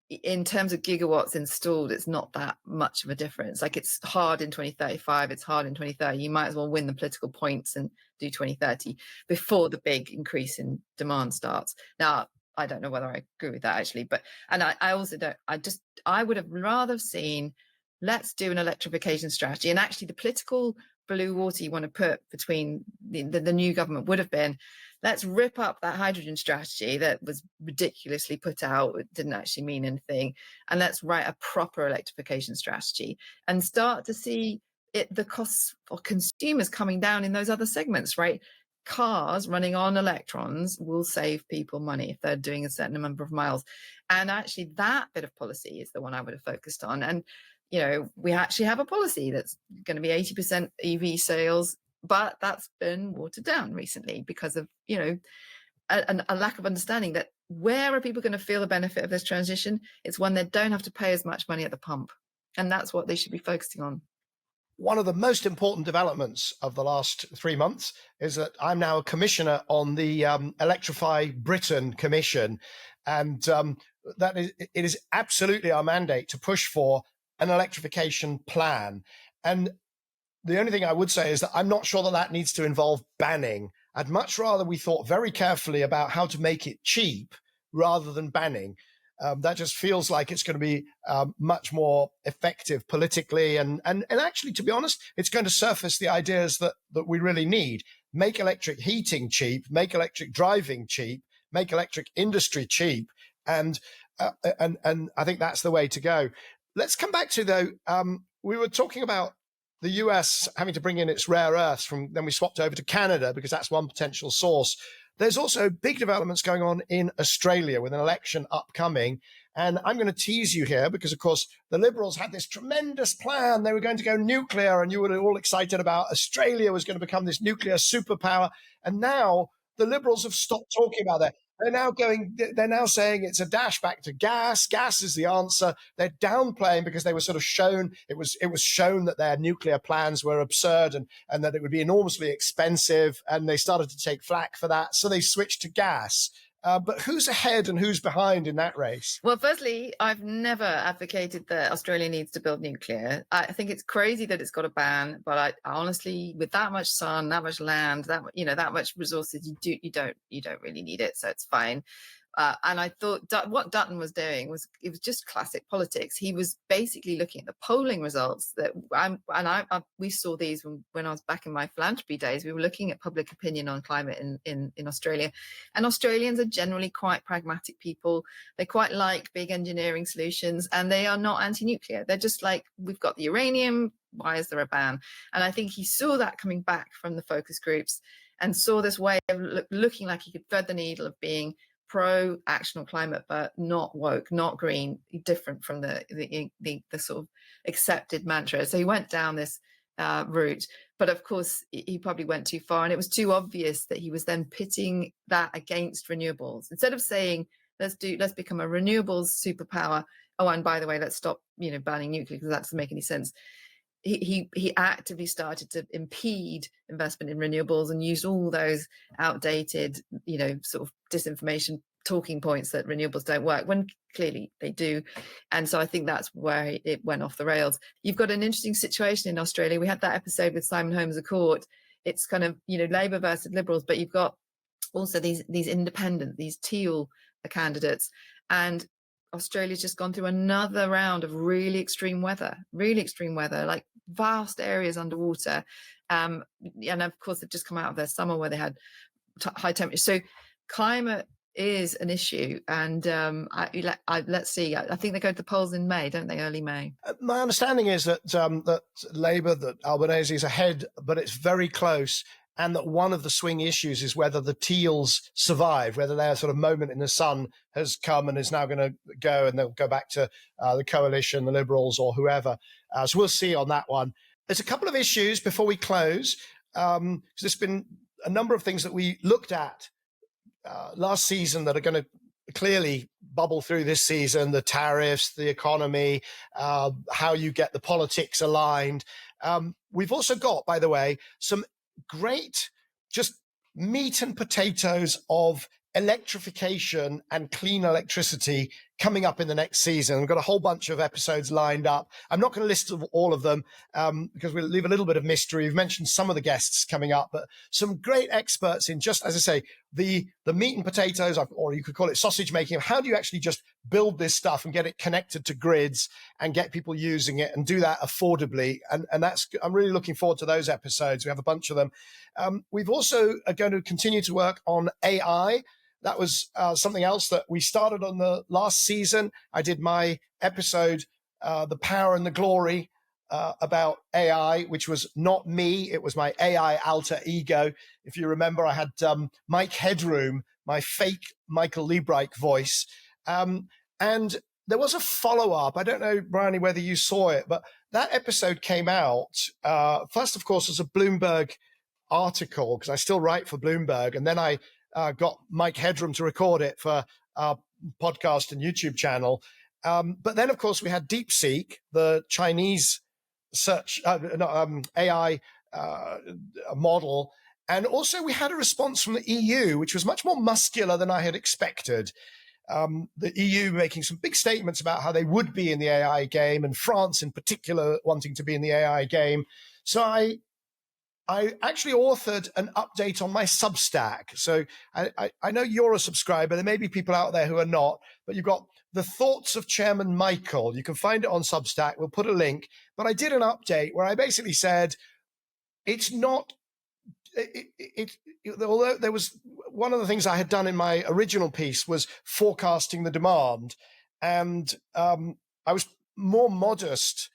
in terms of gigawatts installed, it's not that much of a difference. Like, it's hard in 2035, it's hard in 2030. You might as well win the political points and do 2030 before the big increase in demand starts. Now, I don't know whether I agree with that, actually, I also don't, I would have rather seen, let's do an electrification strategy. And actually the political blue water you want to put between the new government would have been, let's rip up that hydrogen strategy that was ridiculously put out. It didn't actually mean anything. And let's write a proper electrification strategy and start to see the costs for consumers coming down in those other segments, right? Cars running on electrons will save people money if they're doing a certain number of miles. And actually that bit of policy is the one I would have focused on. And, we actually have a policy that's going to be 80% EV sales, but that's been watered down recently because of, a lack of understanding that where are people going to feel the benefit of this transition? It's when they don't have to pay as much money at the pump. And that's what they should be focusing on. One of the most important developments of the last 3 months is that I'm now a commissioner on the Electrify Britain Commission. And it is absolutely our mandate to push for an electrification plan. And the only thing I would say is that I'm not sure that that needs to involve banning. I'd much rather we thought very carefully about how to make it cheap rather than banning. That just feels like it's going to be much more effective politically. And actually, to be honest, it's going to surface the ideas that we really need. Make electric heating cheap, make electric driving cheap, make electric industry cheap. And I think that's the way to go. Let's come back to, though, we were talking about the US having to bring in its rare earths then we swapped over to Canada because that's one potential source. There's also big developments going on in Australia with an election upcoming. And I'm going to tease you here because, of course, the Liberals had this tremendous plan. They were going to go nuclear, and you were all excited about Australia was going to become this nuclear superpower. And now the Liberals have stopped talking about that. They're now saying it's a dash back to gas. Gas is the answer. They're downplaying because they were sort of shown, it was shown that their nuclear plans were absurd and that it would be enormously expensive. And they started to take flack for that. So they switched to gas. But who's ahead and who's behind in that race? Well, firstly, I've never advocated that Australia needs to build nuclear. I think it's crazy that it's got a ban, but I honestly, with that much sun, that much land, that much resources, you don't really need it, so it's fine. And I thought what Dutton was doing was just classic politics. He was basically looking at the polling results that we saw these when I was back in my philanthropy days. We were looking at public opinion on climate in Australia, and Australians are generally quite pragmatic people. They quite like big engineering solutions, and they are not anti-nuclear. They're just like, we've got the uranium. Why is there a ban? And I think he saw that coming back from the focus groups and saw this way of looking like he could thread the needle of being pro-action on climate, but not woke, not green, different from the sort of accepted mantra. So he went down this route, but of course he probably went too far, and it was too obvious that he was then pitting that against renewables. Instead of saying, let's become a renewables superpower. Oh, and by the way, let's stop, banning nuclear because that doesn't make any sense. He actively started to impede investment in renewables and used all those outdated, sort of disinformation talking points that renewables don't work when clearly they do. And so I think that's where it went off the rails. You've got an interesting situation in Australia. We had that episode with Simon Holmes à Court. It's kind of, Labour versus Liberals, but you've got also these independent, these teal candidates. And Australia's just gone through another round of really extreme weather, like vast areas underwater. And of course, they've just come out of their summer where they had high temperatures. So climate is an issue. And let's see. I think they go to the polls in May, don't they? Early May. My understanding is that Labour, that Albanese is ahead, but it's very close. And that one of the swing issues is whether the Teals survive, whether their sort of moment in the sun has come and is now going to go and they'll go back to the coalition, the Liberals or whoever. So we'll see on that one. There's a couple of issues before we close. There's been a number of things that we looked at last season that are going to clearly bubble through this season: the tariffs, the economy, how you get the politics aligned. We've also got, by the way, some great just meat and potatoes of electrification and clean electricity coming up in the next season. We've got a whole bunch of episodes lined up. I'm not going to list all of them because we'll leave a little bit of mystery. We've mentioned some of the guests coming up, but some great experts in, just as I say, the meat and potatoes, or you could call it sausage making. How do you actually just build this stuff and get it connected to grids and get people using it and do that affordably? And I'm really looking forward to those episodes. We have a bunch of them. We've also are going to continue to work on AI. That was something else that we started on the last season. I did my episode, The Power and the Glory, about AI, which was not me. It was my AI alter ego. If you remember, I had Mike Headroom, my fake Michael Liebreich voice. And there was a follow-up. I don't know, Bryony, whether you saw it, but that episode came out, first, of course, as a Bloomberg article, because I still write for Bloomberg. And then I got Mike Headroom to record it for our podcast and YouTube channel. But then, of course, we had DeepSeek, the Chinese search AI model. And also we had a response from the EU, which was much more muscular than I had expected. the EU making some big statements about how they would be in the AI game, and France in particular wanting to be in the AI game. So I actually authored an update on my Substack. So I know you're a subscriber. There may be people out there who are not, but you've got The Thoughts of Chairman Michael. You can find it on Substack. We'll put a link. But I did an update where I basically said, it's not, although there was one of the things I had done in my original piece was forecasting the demand. And I was more modest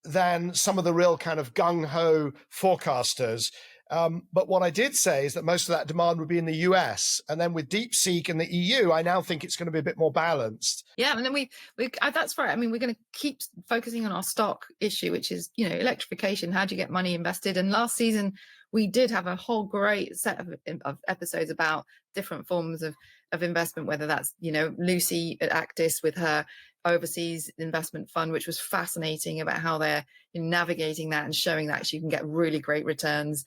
than some of the real kind of gung-ho forecasters. But what I did say is that most of that demand would be in the US. And then with DeepSeek and the EU, I now think it's going to be a bit more balanced. Yeah, and then we that's right. I mean, we're going to keep focusing on our stock issue, which is, electrification. How do you get money invested? And last season, we did have a whole great set of episodes about different forms of investment, whether that's, Lucy at Actis with her overseas investment fund, which was fascinating about how they're navigating that and showing that actually you can get really great returns,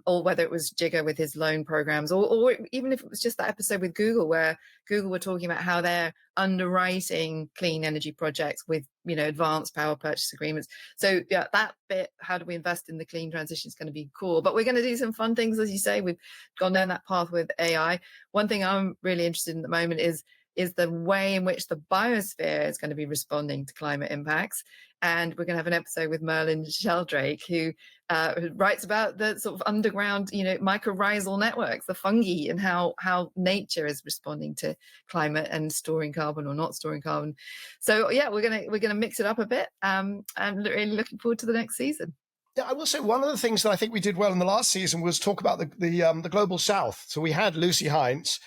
or whether it was Jigger with his loan programs, or even if it was just that episode with Google, where Google were talking about how they're underwriting clean energy projects with, advanced power purchase agreements. So yeah, that bit, how do we invest in the clean transition, is going to be cool. But we're going to do some fun things, as you say. We've gone down that path with AI. One thing I'm really interested in at the moment is the way in which the biosphere is going to be responding to climate impacts. And we're going to have an episode with Merlin Sheldrake, who writes about the sort of underground, mycorrhizal networks, the fungi, and how nature is responding to climate and storing carbon or not storing carbon. So yeah, we're gonna mix it up a bit. I'm really looking forward to the next season. Yeah, I will say one of the things that I think we did well in the last season was talk about the global south. So we had Lucy Heinz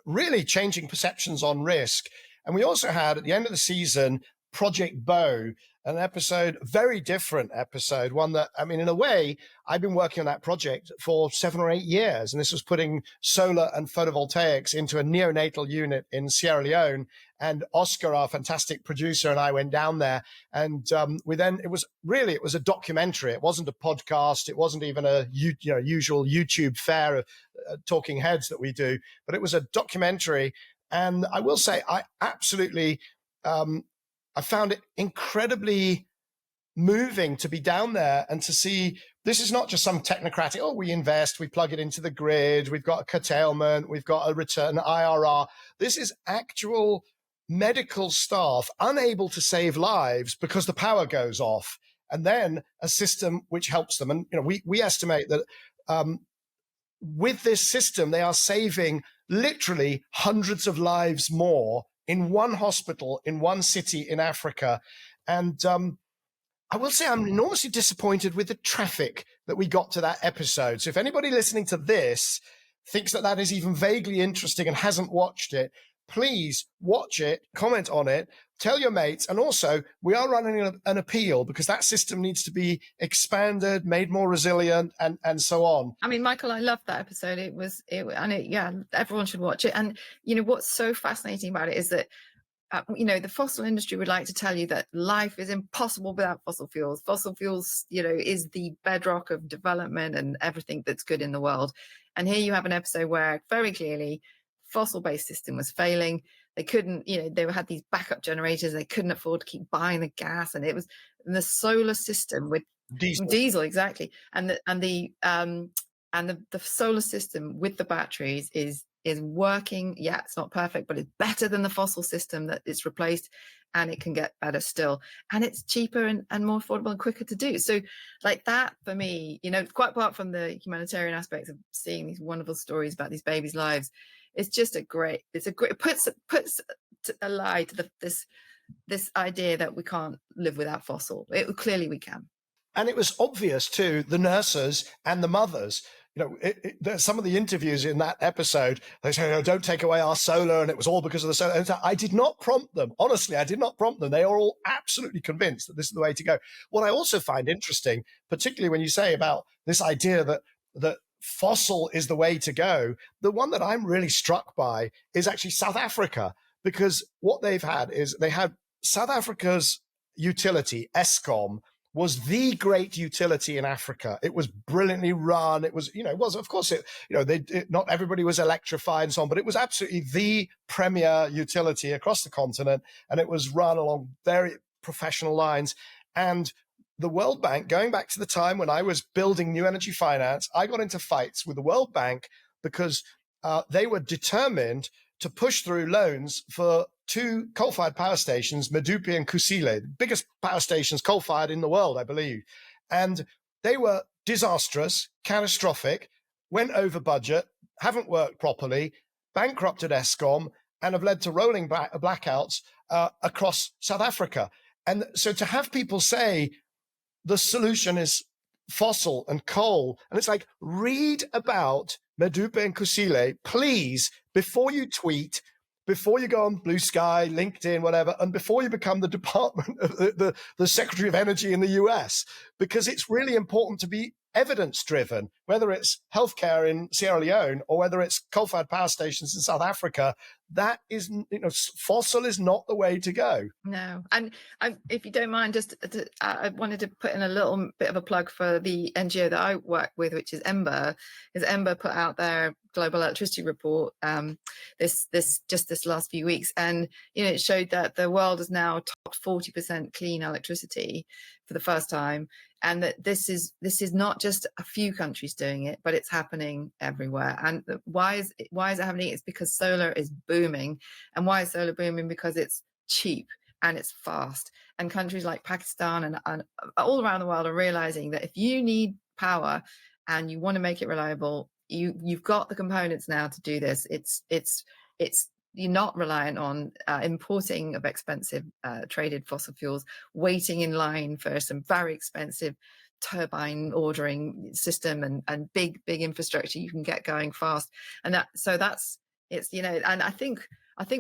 really changing perceptions on risk. And we also had, at the end of the season, Project Bow, an episode, very different episode, one that, I mean, in a way, I've been working on that project for 7 or 8 years. And this was putting solar and photovoltaics into a neonatal unit in Sierra Leone. And Oscar, our fantastic producer, and I went down there. And it was a documentary. It wasn't a podcast. It wasn't even a usual YouTube fare of talking heads that we do, but it was a documentary. And I will say, I absolutely, I found it incredibly moving to be down there and to see this is not just some technocratic, we invest, we plug it into the grid, we've got a curtailment, we've got a return, IRR. This is actual medical staff unable to save lives because the power goes off, and then a system which helps them. And we estimate that with this system, they are saving literally hundreds of lives more in one hospital, in one city in Africa. And I will say I'm enormously disappointed with the traffic that we got to that episode. So if anybody listening to this thinks that is even vaguely interesting and hasn't watched it, please watch it, comment on it, tell your mates. And also, we are running an appeal because that system needs to be expanded, made more resilient, and so on. I mean, Michael, I loved that episode. Everyone should watch it. And, what's so fascinating about it is that, the fossil industry would like to tell you that life is impossible without fossil fuels. Fossil fuels, is the bedrock of development and everything that's good in the world. And here you have an episode where very clearly fossil-based system was failing. They couldn't, they had these backup generators. They couldn't afford to keep buying the gas, and it was the solar system with diesel exactly, and the solar system with the batteries is working. Yeah, it's not perfect, but it's better than the fossil system that it's replaced, and it can get better still, and it's cheaper and more affordable and quicker to do. So like that for me, quite apart from the humanitarian aspects of seeing these wonderful stories about these babies' lives, it's just it puts a lie to this idea that we can't live without fossil. Clearly we can. And it was obvious to the nurses and the mothers. There's some of the interviews in that episode, they say, don't take away our solar, and it was all because of the solar. And I did not prompt them. Honestly, I did not prompt them. They are all absolutely convinced that this is the way to go. What I also find interesting, particularly when you say about this idea that fossil is the way to go, the one that I'm really struck by is actually South Africa, because what they've had is they had South Africa's utility, Eskom, was the great utility in Africa. It was brilliantly run. It was, of course, not everybody was electrified and so on, but it was absolutely the premier utility across the continent. And it was run along very professional lines. And the World Bank, going back to the time when I was building new energy finance, I got into fights with the World Bank because they were determined to push through loans for 2 coal-fired power stations, Medupi and Kusile, the biggest power stations coal-fired in the world, I believe. And they were disastrous, catastrophic, went over budget, haven't worked properly, bankrupted Eskom, and have led to rolling blackouts across South Africa. And so to have people say the solution is fossil and coal, and it's like, read about Medupi and Kusile, please, before you tweet, before you go on Blue Sky, LinkedIn, whatever, and before you become the Department of the Secretary of Energy in the US, because it's really important to be evidence-driven, whether it's healthcare in Sierra Leone or whether it's coal-fired power stations in South Africa. That is, fossil is not the way to go. No, and if you don't mind, I wanted to put in a little bit of a plug for the NGO that I work with, which is Ember. Because Ember put out their global electricity report this last few weeks, and it showed that the world is now top 40% clean electricity for the first time, and that this is not just a few countries doing it, but it's happening everywhere. And why is it happening? It's because solar is booming. And why is solar booming? Because it's cheap and it's fast. And countries like Pakistan and all around the world are realizing that if you need power and you want to make it reliable, you've got the components now to do this. It's you're not reliant on importing of expensive traded fossil fuels, waiting in line for some very expensive turbine ordering system and big infrastructure you can get going fast. And and I think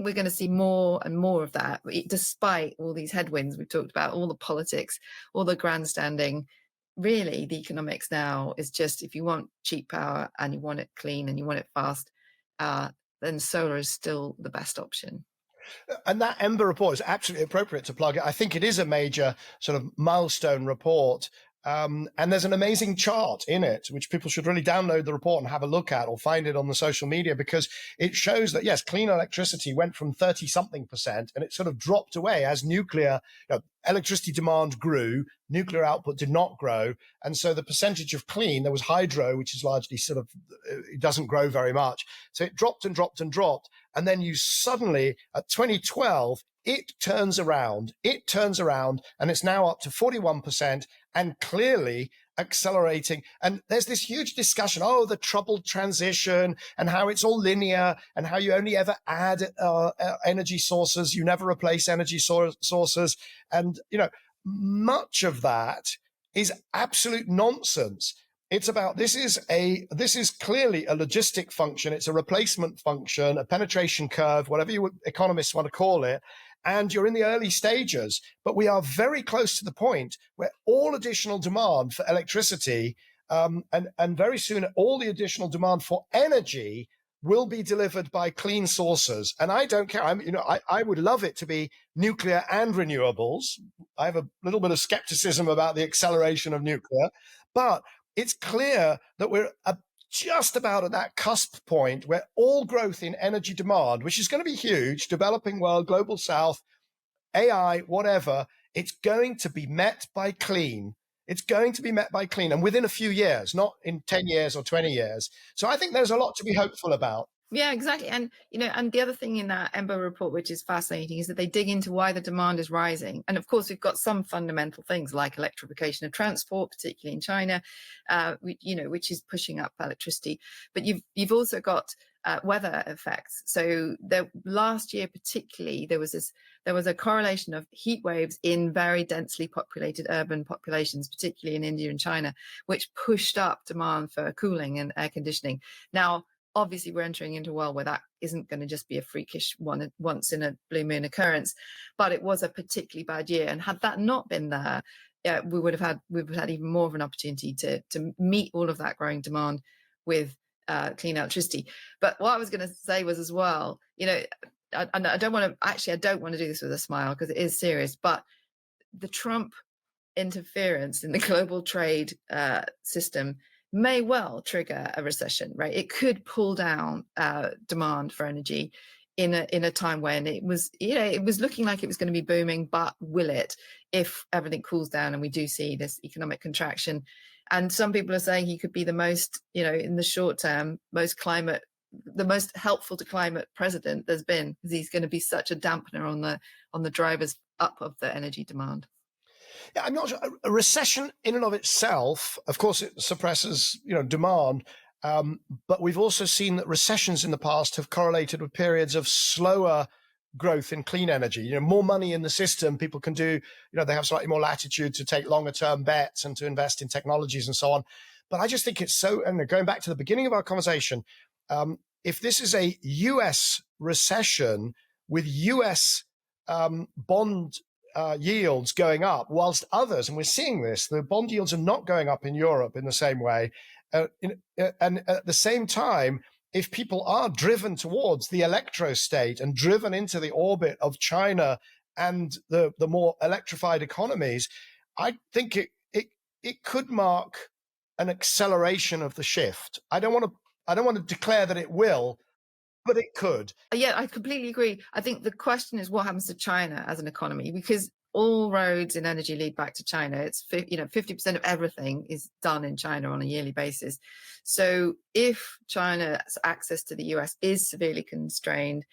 we're going to see more and more of that, despite all these headwinds we've talked about, all the politics, all the grandstanding. Really, the economics now is just, if you want cheap power and you want it clean and you want it fast, then solar is still the best option. And that Ember report is absolutely appropriate to plug it. I think it is a major sort of milestone report. And there's an amazing chart in it, which people should really download the report and have a look at, or find it on the social media, because it shows that, yes, clean electricity went from 30-something% and it sort of dropped away as nuclear, electricity demand grew, nuclear output did not grow. And so the percentage of clean, there was hydro, which is largely sort of, it doesn't grow very much. So it dropped and dropped and dropped. And then you suddenly, at 2012, it turns around, and it's now up to 41% and clearly accelerating. And there's this huge discussion, the troubled transition and how it's all linear and how you only ever add energy sources, you never replace energy sources. And, much of that is absolute nonsense. It's about, this is clearly a logistic function. It's a replacement function, a penetration curve, whatever economists want to call it. And you're in the early stages, but we are very close to the point where all additional demand for electricity and very soon all the additional demand for energy will be delivered by clean sources. And I don't care. I would love it to be nuclear and renewables. I have a little bit of skepticism about the acceleration of nuclear, but it's clear that we're just about at that cusp point where all growth in energy demand, which is going to be huge, developing world, global south, AI, whatever, it's going to be met by clean. It's going to be met by clean, and within a few years, not in 10 years or 20 years. So I think there's a lot to be hopeful about. Yeah, exactly. And, and the other thing in that Ember report, which is fascinating, is that they dig into why the demand is rising. And of course, we've got some fundamental things like electrification of transport, particularly in China, which is pushing up electricity. But you've also got weather effects. So last year, particularly, there was a correlation of heat waves in very densely populated urban populations, particularly in India and China, which pushed up demand for cooling and air conditioning. Now, obviously, we're entering into a world where that isn't going to just be a freakish once in a blue moon occurrence, but it was a particularly bad year. And had that not been there, we would have had even more of an opportunity to meet all of that growing demand with clean electricity. But what I was going to say was, as well, I don't want to do this with a smile because it is serious, but the Trump interference in the global trade system may well trigger a recession, right? It could pull down demand for energy in a time when it was looking like it was going to be booming, but will it, if everything cools down and we do see this economic contraction? And some people are saying he could be the most, in the short term, the most helpful to climate president there's been, because he's going to be such a dampener on the drivers up of the energy demand. Yeah, I'm not sure. A recession in and of itself, of course, it suppresses, demand. But we've also seen that recessions in the past have correlated with periods of slower growth in clean energy. More money in the system, people can do, they have slightly more latitude to take longer term bets and to invest in technologies and so on. But I just think it's so, and going back to the beginning of our conversation, if this is a US recession with US bond yields going up, whilst others, and we're seeing this, the bond yields are not going up in Europe in the same way. And at the same time, if people are driven towards the electrostate and driven into the orbit of China and the more electrified economies, I think it could mark an acceleration of the shift. I don't want to declare that it will, but it could. Yeah, I completely agree. I think the question is what happens to China as an economy, because all roads in energy lead back to China. It's 50% of everything is done in China on a yearly basis. So if China's access to the US is severely constrained,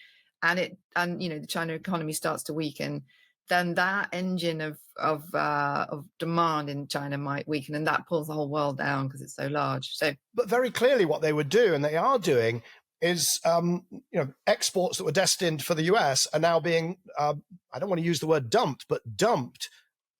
and the China economy starts to weaken, then that engine of demand in China might weaken, and that pulls the whole world down because it's so large. But very clearly, what they would do, and they are doing, is exports that were destined for the US are now being, I don't want to use the word dumped, but dumped,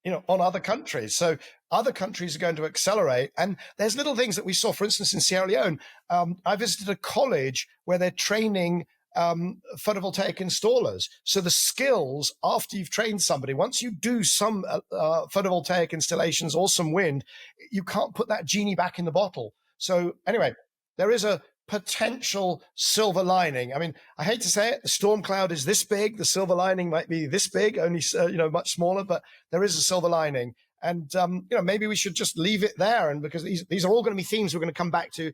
on other countries. So other countries are going to accelerate. And there's little things that we saw, for instance, in Sierra Leone. I visited a college where they're training photovoltaic installers. So the skills, after you've trained somebody, once you do some photovoltaic installations or some wind, you can't put that genie back in the bottle. So anyway, there is a potential silver lining. I mean, I hate to say it, the storm cloud is this big, the silver lining might be this big, only much smaller, but there is a silver lining. And maybe we should just leave it there, and because these are all going to be themes we're going to come back to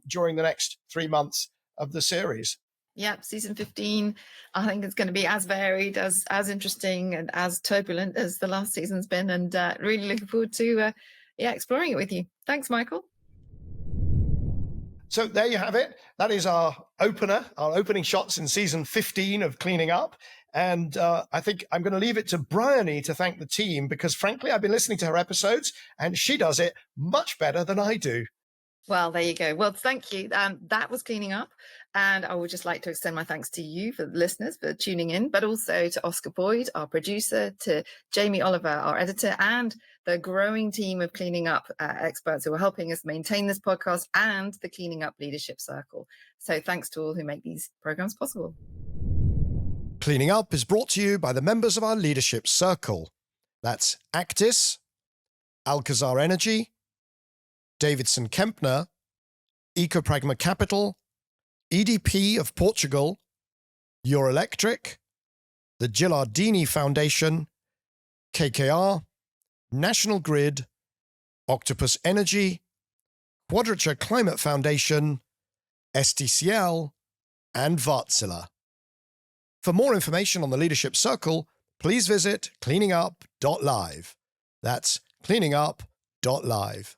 during the next 3 months of the series. Yeah, season 15, I think it's going to be as varied, as interesting, and as turbulent as the last season's been, and really looking forward to exploring it with you. Thanks, Michael. So there you have it. That is our opening shots in season 15 of Cleaning Up. And I think I'm going to leave it to Bryony to thank the team, because frankly, I've been listening to her episodes and she does it much better than I do. Well, there you go. Well, thank you. That was Cleaning Up. And I would just like to extend my thanks to you, for the listeners, for tuning in, but also to Oscar Boyd, our producer, to Jamie Oliver, our editor, and the growing team of Cleaning Up experts who are helping us maintain this podcast, and the Cleaning Up Leadership Circle. So thanks to all who make these programs possible. Cleaning Up is brought to you by the members of our Leadership Circle. That's Actis, Alcazar Energy, Davidson Kempner, Ecopragma Capital, EDP of Portugal, Eurelectric, the Gilardini Foundation, KKR, National Grid, Octopus Energy, Quadrature Climate Foundation, STCL, and Wärtsilä. For more information on the Leadership Circle, please visit cleaningup.live. That's cleaningup.live.